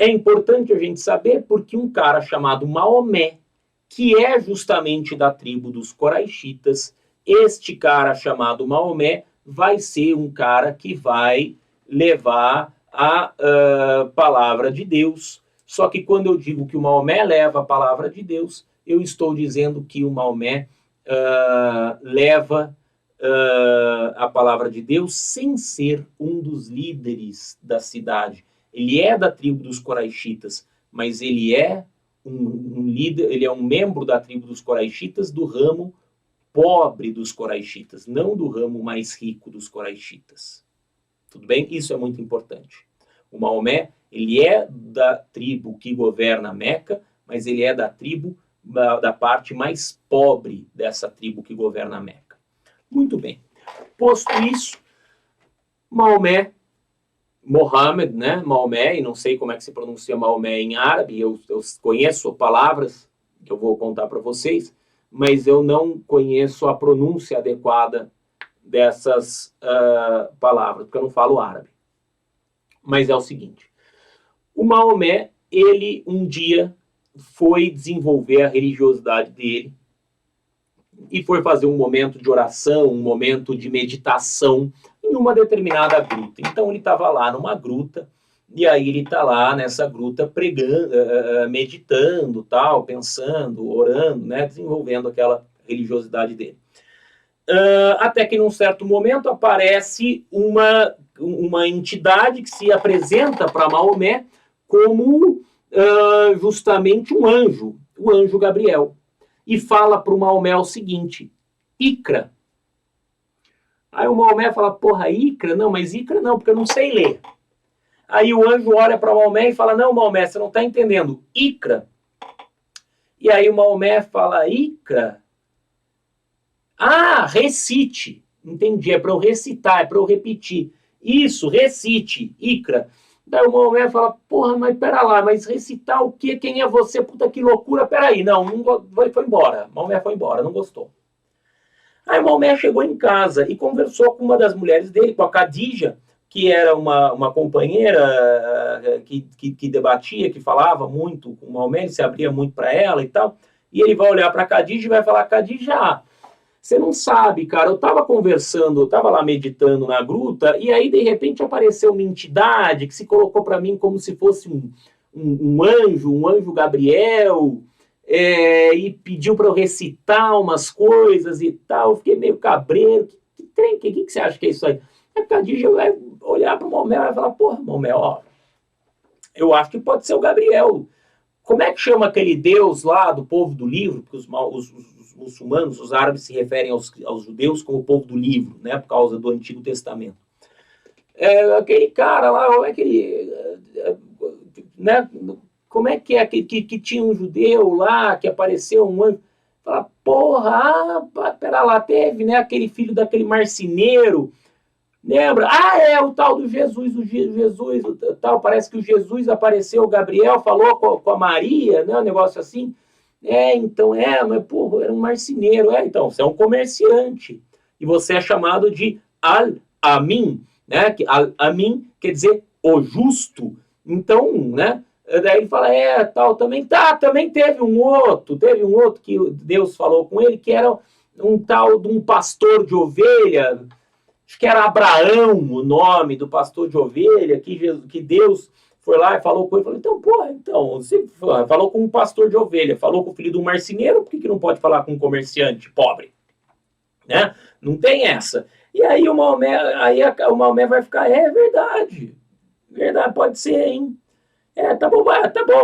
É importante a gente saber porque um cara chamado Maomé, que é justamente da tribo dos Coraixitas, este cara chamado Maomé vai ser um cara que vai levar a palavra de Deus. Só que quando eu digo que o Maomé leva a palavra de Deus, eu estou dizendo que o Maomé leva a palavra de Deus sem ser um dos líderes da cidade. Ele é da tribo dos Coraixitas, mas ele é um líder, ele é um membro da tribo dos Coraixitas do ramo pobre dos Coraixitas, não do ramo mais rico dos Coraixitas. Tudo bem? Isso é muito importante. O Maomé, ele é da tribo que governa Meca, mas ele é da tribo, da parte mais pobre dessa tribo que governa Meca. Muito bem. Posto isso, Maomé, Mohammed, né? Maomé, e não sei como é que se pronuncia Maomé em árabe, eu conheço palavras que eu vou contar para vocês, mas eu não conheço a pronúncia adequada dessas palavras, porque eu não falo árabe. Mas é o seguinte, o Maomé, ele um dia foi desenvolver a religiosidade dele e foi fazer um momento de oração, um momento de meditação em uma determinada gruta. Então ele estava lá numa gruta, e aí ele está lá nessa gruta pregando, meditando, tal, pensando, orando, né, desenvolvendo aquela religiosidade dele. Até que num certo momento aparece uma entidade que se apresenta para Maomé como justamente um anjo, o anjo Gabriel, e fala para o Maomé o seguinte, Iqra. Aí o Maomé fala, porra, Iqra? Não, mas Iqra não, porque eu não sei ler. Aí o anjo olha para o Maomé e fala, não, Maomé, você não está entendendo, Iqra. E aí o Maomé fala, Iqra? Ah, recite. Entendi, é para eu recitar, é para eu repetir. Isso, recite, Iqra. Daí o Maomé fala, porra, mas pera lá, mas recitar o quê? Quem é você? Puta que loucura, peraí. Não, foi embora. Maomé foi embora, não gostou. Aí o Maomé chegou em casa e conversou com uma das mulheres dele, com a Khadija, que era uma companheira que debatia, que falava muito com o Maomé, ele se abria muito para ela e tal. E ele vai olhar para a Khadija e vai falar, Khadija, você não sabe, cara, eu estava conversando, eu estava lá meditando na gruta, e aí de repente apareceu uma entidade que se colocou para mim como se fosse um anjo Gabriel, e pediu para eu recitar umas coisas e tal, eu fiquei meio cabreiro, que você acha que é isso aí? A Khadija vai olhar para o Maomé e vai falar, porra, Maomé, ó, eu acho que pode ser o Gabriel. Como é que chama aquele Deus lá do povo do livro? Porque os muçulmanos, os árabes se referem aos judeus como o povo do livro, né? Por causa do Antigo Testamento. Aquele cara lá, né? Como é que é que tinha um judeu lá, que apareceu um anjo? Fala, porra, pera lá, teve, né? Aquele filho daquele marceneiro. Lembra? O tal do Jesus, o tal, parece que o Jesus apareceu, o Gabriel falou com a Maria, né? Um negócio assim. Então, mas porra, era um marceneiro. Então, você é um comerciante. E você é chamado de Al-Amin, né? Al-Amin quer dizer o justo. Então, né? Daí ele fala, tal, também teve um outro que Deus falou com ele, que era um tal de um pastor de ovelha, acho que era Abraão o nome do pastor de ovelha, que Deus foi lá e falou com ele, falou, você falou com um pastor de ovelha, falou com o filho de um marceneiro, por que não pode falar com um comerciante pobre? Né? Não tem essa. E aí o Maomé vai ficar, verdade, pode ser, hein? Tá bom,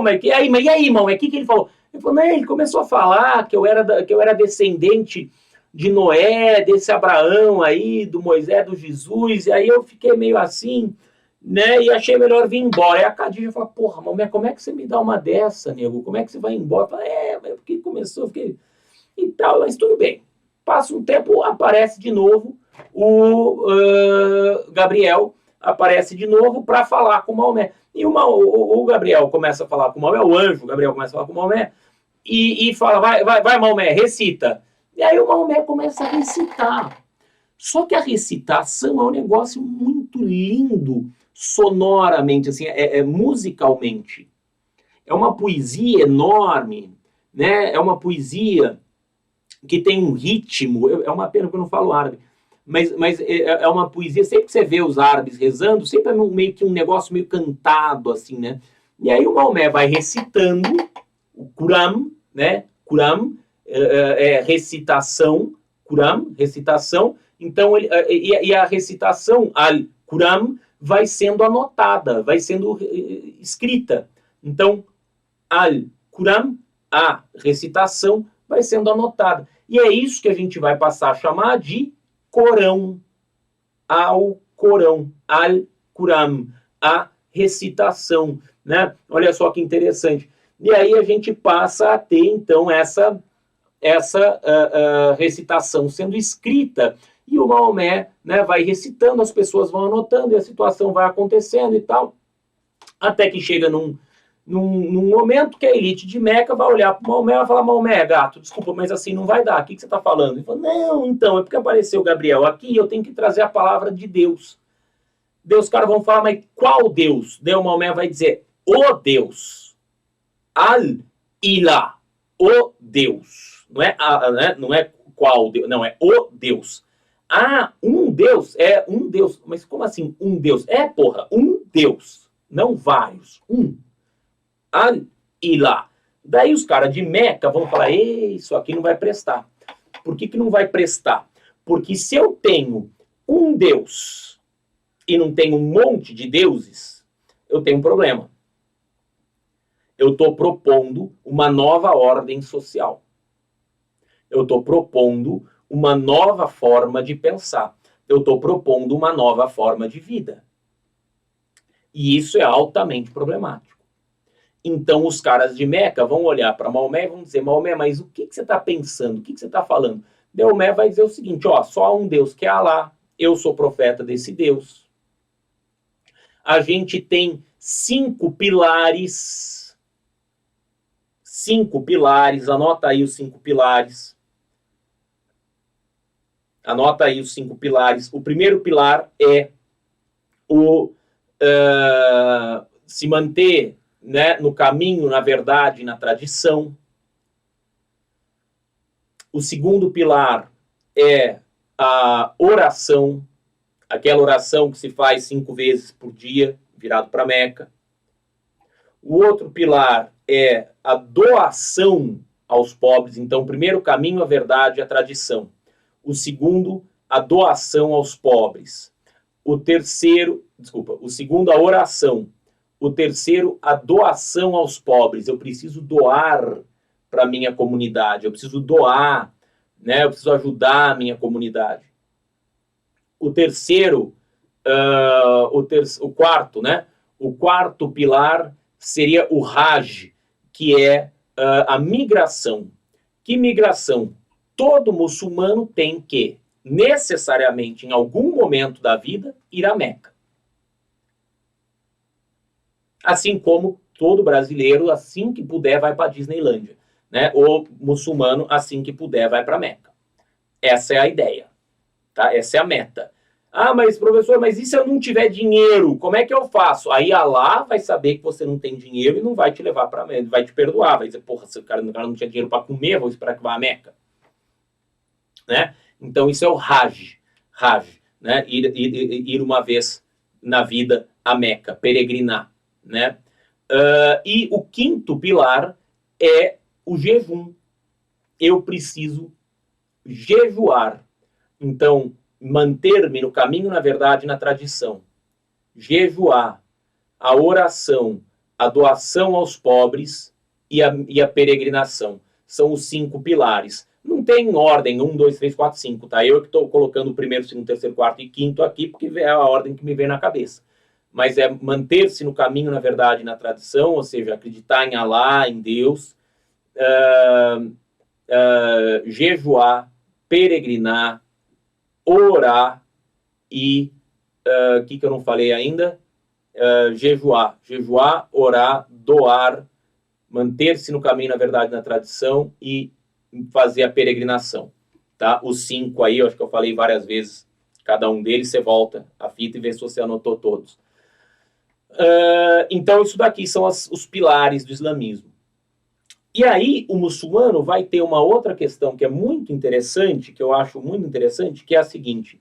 mas e aí, Maomé, o que ele falou? Ele falou, ele começou a falar que eu era descendente de Noé, desse Abraão aí, do Moisés, do Jesus, e aí eu fiquei meio assim, né, e achei melhor vir embora. Aí a Khadija fala, porra, Maomé, como é que você me dá uma dessa, nego? Como é que você vai embora? Eu falei, mas porque começou, fiquei... E tal, mas tudo bem. Passa um tempo, aparece de novo o Gabriel, aparece de novo para falar com o Maomé. E o Gabriel começa a falar com o Maomé, o anjo Gabriel começa a falar com o Maomé, e fala, vai Maomé, recita. E aí o Maomé começa a recitar. Só que a recitação é um negócio muito lindo, sonoramente, assim, musicalmente. É uma poesia enorme, né? É uma poesia que tem um ritmo, é uma pena que eu não falo árabe, mas é uma poesia, sempre que você vê os árabes rezando, sempre é meio que um negócio meio cantado, assim, né? E aí o Maomé vai recitando o Quran, né? Quran recitação, Quran, recitação, então e a recitação, al-Quran, vai sendo anotada, vai sendo escrita. Então, al-Quran, a recitação, vai sendo anotada. E é isso que a gente vai passar a chamar de Corão, ao-Corão, al-Quran, a recitação, né? Olha só que interessante. E aí a gente passa a ter, então, essa recitação sendo escrita, e o Maomé, né, vai recitando, as pessoas vão anotando, e a situação vai acontecendo e tal, até que chega num momento que a elite de Meca vai olhar para o Maomé e vai falar: Maomé, gato, desculpa, mas assim não vai dar, o que você está falando? Ele fala: não, então, é porque apareceu Gabriel aqui e eu tenho que trazer a palavra de Deus. Deus, os caras vão falar: mas qual Deus? Daí o Maomé vai dizer: o Deus. Al-Ilah, o Deus. Não é, né? Não é qual Deus, não, é o Deus. Ah, um Deus? É um Deus. Mas como assim um Deus? É, porra, um Deus. Não vários. Um. Al-Ilah. Daí os caras de Meca vão falar: ei, isso aqui não vai prestar. Por que não vai prestar? Porque se eu tenho um Deus e não tenho um monte de deuses, eu tenho um problema. Eu estou propondo uma nova ordem social. Eu estou propondo uma nova forma de pensar. Eu estou propondo uma nova forma de vida. E isso é altamente problemático. Então os caras de Meca vão olhar para Maomé e vão dizer: Maomé, mas o que você está pensando? O que você está falando? Maomé vai dizer o seguinte: ó, só há um Deus que é Alá, eu sou profeta desse Deus. A gente tem 5 pilares. 5 pilares, anota aí os 5 pilares. Anota aí os 5 pilares. O primeiro pilar é se manter, né, no caminho, na verdade, na tradição. O segundo pilar é a oração, aquela oração que se faz 5 vezes por dia, virado para Meca. O outro pilar é a doação aos pobres. Então, o primeiro caminho, a verdade, a tradição. O segundo, a doação aos pobres. O segundo, a oração. O terceiro, a doação aos pobres. Eu preciso doar para a minha comunidade. Eu preciso doar, né? Eu preciso ajudar a minha comunidade. O terceiro, o quarto, né? O quarto pilar seria o Hajj, que é a migração. Que migração? Todo muçulmano tem que, necessariamente, em algum momento da vida, ir a Meca. Assim como todo brasileiro, assim que puder, vai para a Disneylândia, né? O muçulmano, assim que puder, vai para Meca. Essa é a ideia, tá? Essa é a meta. Ah, mas professor, mas e se eu não tiver dinheiro? Como é que eu faço? Aí Allah vai saber que você não tem dinheiro e não vai te levar para Meca, vai te perdoar, vai dizer: porra, se o cara não tinha dinheiro para comer, vou esperar que vá a Meca, né? Então isso é o Hajj, né? Ir uma vez na vida a Meca, peregrinar, né? E o quinto pilar é o jejum. Eu preciso jejuar. Então, manter-me no caminho, na verdade, na tradição. Jejuar, a oração, a doação aos pobres e a peregrinação. São os 5 pilares. Não tem ordem, 1, 2, 3, 4, 5, tá? Eu que estou colocando o primeiro, segundo, terceiro, quarto e quinto aqui, porque é a ordem que me vem na cabeça. Mas é manter-se no caminho, na verdade, na tradição, ou seja, acreditar em Allah, em Deus, jejuar, peregrinar, orar e o que eu não falei ainda? Jejuar, orar, doar, manter-se no caminho, na verdade, na tradição e fazer a peregrinação, tá? Os 5 aí, eu acho que eu falei várias vezes, cada um deles, você volta a fita e vê se você anotou todos. Então, isso daqui são os pilares do islamismo. E aí, o muçulmano vai ter uma outra questão que é muito interessante, que eu acho muito interessante, que é a seguinte: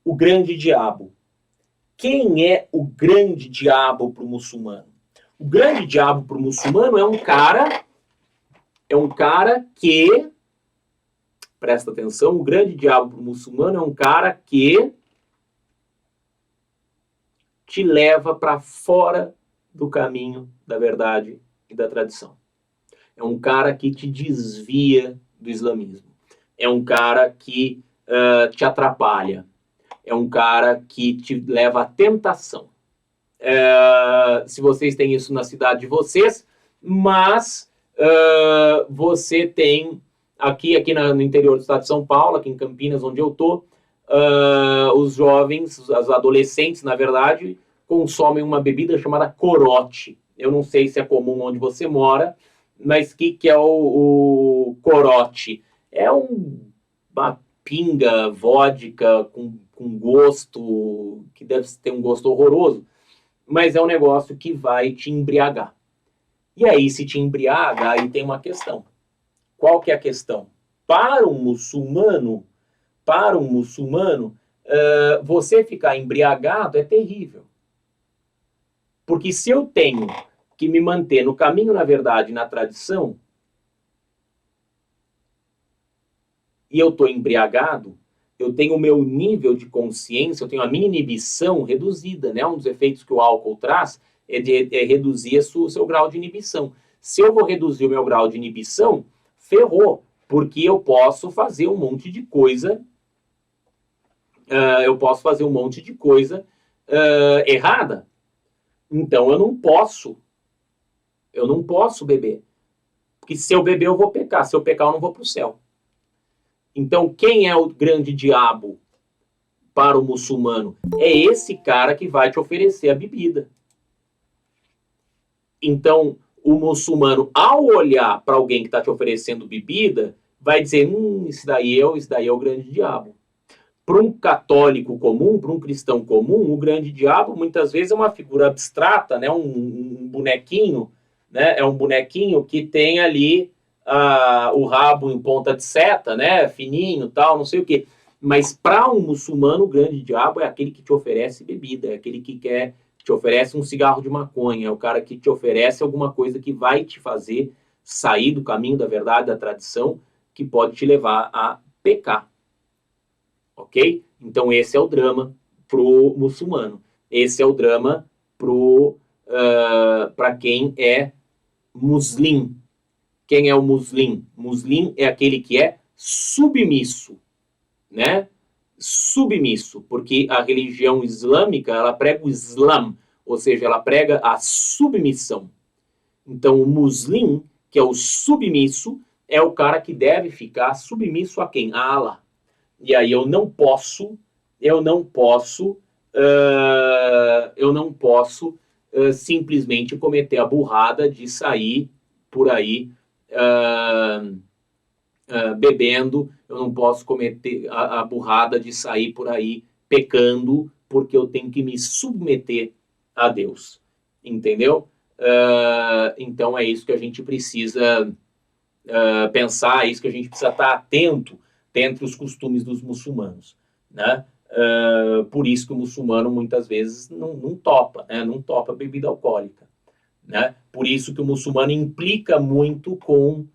o grande diabo. Quem é o grande diabo para o muçulmano? O grande diabo para o muçulmano é um cara que, presta atenção, o grande diabo para o muçulmano é um cara que te leva para fora do caminho da verdade e da tradição. É um cara que te desvia do islamismo. É um cara que te atrapalha. É um cara que te leva à tentação. Se vocês têm isso na cidade de vocês, mas você tem aqui no interior do estado de São Paulo, aqui em Campinas, onde eu estou, os jovens, os adolescentes, na verdade, consomem uma bebida chamada corote. Eu não sei se é comum onde você mora, mas o que é o corote? É uma pinga, vodka com gosto, que deve ter um gosto horroroso, mas é um negócio que vai te embriagar. E aí, se te embriaga, aí tem uma questão. Qual que é a questão? Para um muçulmano, você ficar embriagado é terrível. Porque se eu tenho que me manter no caminho, na verdade, na tradição, e eu estou embriagado, eu tenho o meu nível de consciência, eu tenho a minha inibição reduzida, né? Um dos efeitos que o álcool traz é reduzir o seu grau de inibição. Se eu vou reduzir o meu grau de inibição, ferrou, porque eu posso fazer um monte de coisa, errada. Então eu não posso beber. Porque se eu beber eu vou pecar, se eu pecar eu não vou para o céu. Então quem é o grande diabo para o muçulmano? É esse cara que vai te oferecer a bebida. Então o muçulmano, ao olhar para alguém que está te oferecendo bebida, vai dizer, esse daí é o grande diabo. Para um católico comum, para um cristão comum, o grande diabo muitas vezes é uma figura abstrata, né? um bonequinho, né? É um bonequinho que tem ali o rabo em ponta de seta, né? Fininho, tal, não sei o quê. Mas para um muçulmano, o grande diabo é aquele que te oferece bebida, é aquele que te oferece um cigarro de maconha, é o cara que te oferece alguma coisa que vai te fazer sair do caminho da verdade, da tradição, que pode te levar a pecar. Ok? Então esse é o drama pro muçulmano. Esse é o drama para quem é muslim. Quem é o muslim? Muslim é aquele que é submisso, né? Submisso, porque a religião islâmica, ela prega o Islã, ou seja, ela prega a submissão. Então o muslim, que é o submisso, é o cara que deve ficar submisso a quem? A Allah. E aí eu não posso simplesmente cometer a burrada de sair por aí bebendo, eu não posso cometer a burrada de sair por aí pecando, porque eu tenho que me submeter a Deus, entendeu? Então é isso que a gente precisa pensar, é isso que a gente precisa estar atento dentre os costumes dos muçulmanos, né? Por isso que o muçulmano muitas vezes não topa, né? Não topa bebida alcoólica, né? Por isso que o muçulmano implica muito com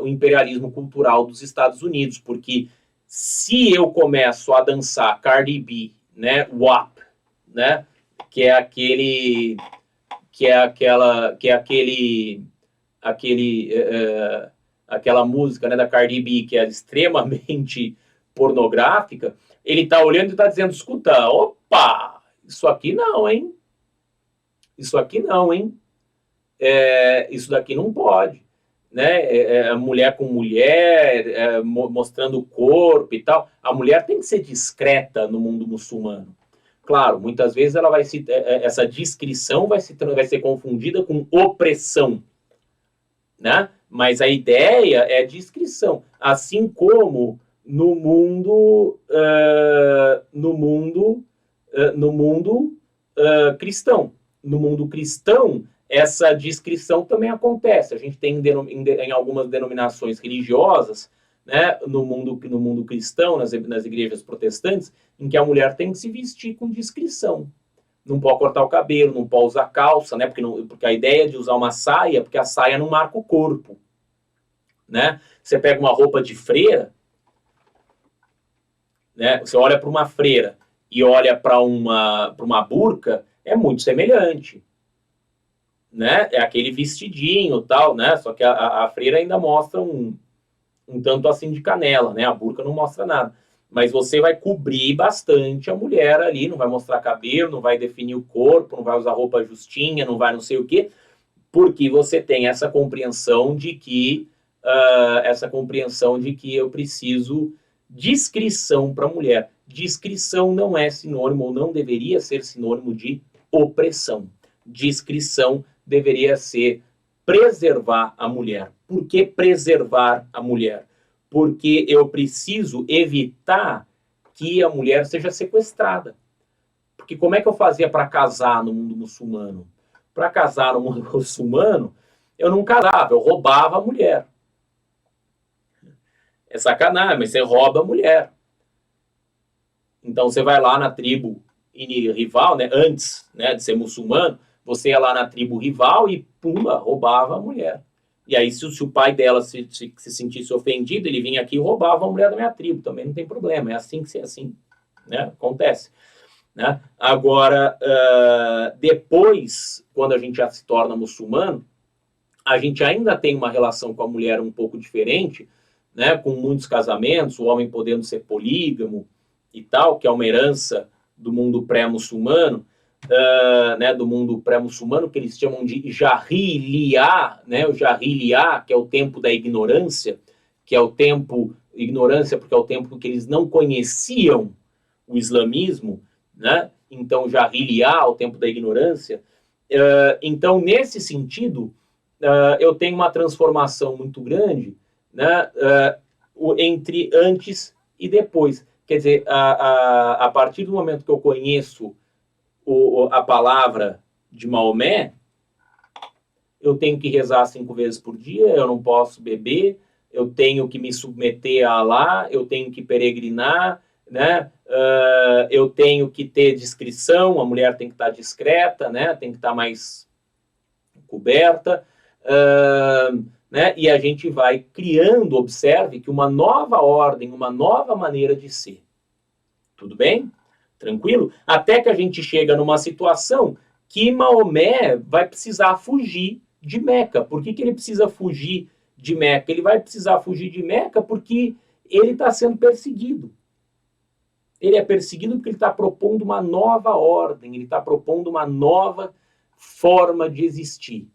o imperialismo cultural dos Estados Unidos, porque se eu começo a dançar Cardi B, né, WAP, né, que é aquela música, né, da Cardi B, que é extremamente pornográfica, ele tá olhando e tá dizendo, escuta, opa, isso aqui não, hein? Isso daqui não pode, né? Mulher com mulher, mostrando o corpo e tal. A mulher tem que ser discreta no mundo muçulmano. Claro, muitas vezes essa discrição vai ser confundida com opressão, né? Mas a ideia é discrição, assim como no mundo cristão. No mundo cristão, essa descrição também acontece. A gente tem em algumas denominações religiosas, né, no mundo cristão, nas igrejas protestantes, em que a mulher tem que se vestir com discrição. Não pode cortar o cabelo, não pode usar calça, né, porque a ideia de usar uma saia, porque a saia não marca o corpo. Né? Você pega uma roupa de freira, né, você olha para uma freira e olha para uma burca, é muito semelhante. Né? É aquele vestidinho tal, né? Só que a freira ainda mostra um tanto assim de canela, né? A burca não mostra nada. Mas você vai cobrir bastante a mulher ali, não vai mostrar cabelo, não vai definir o corpo, não vai usar roupa justinha, não vai não sei o quê, porque você tem essa compreensão de que eu preciso discrição para a mulher. Discrição não é sinônimo, ou não deveria ser sinônimo de opressão. Discrição deveria ser preservar a mulher. Por que preservar a mulher? Porque eu preciso evitar que a mulher seja sequestrada. Porque como é que eu fazia para casar no mundo muçulmano? Para casar no mundo muçulmano, eu não casava, eu roubava a mulher. É sacanagem, mas você rouba a mulher. Então você vai lá na tribo rival, né, antes, né, de ser muçulmano, você ia lá na tribo rival e, pumba, roubava a mulher. E aí, se o pai dela se sentisse ofendido, ele vinha aqui e roubava a mulher da minha tribo. Também não tem problema, é assim que se é assim. Né? Acontece. Né? Agora, depois, quando a gente já se torna muçulmano, a gente ainda tem uma relação com a mulher um pouco diferente, né? Com muitos casamentos, o homem podendo ser polígamo e tal, que é uma herança do mundo pré-muçulmano, né, do mundo pré-muçulmano, que eles chamam de Jahiliya, né, o Jahiliya, que é o tempo da ignorância, que é o tempo, ignorância porque é o tempo que eles não conheciam o islamismo, né, então Jahiliya, o tempo da ignorância. Então, nesse sentido, eu tenho uma transformação muito grande, né, entre antes e depois. Quer dizer, a partir do momento que eu conheço a palavra de Maomé, eu tenho que rezar 5 vezes por dia, eu não posso beber, eu tenho que me submeter a Alá, eu tenho que peregrinar, né? Eu tenho que ter discrição, a mulher tem que estar discreta, né? Tem que estar mais coberta, né? E a gente vai criando, observe, que uma nova ordem, uma nova maneira de ser. Tudo bem? Tranquilo? Até que a gente chega numa situação que Maomé vai precisar fugir de Meca. Por que ele precisa fugir de Meca? Ele vai precisar fugir de Meca porque ele está sendo perseguido. Ele é perseguido porque ele está propondo uma nova ordem, ele está propondo uma nova forma de existir.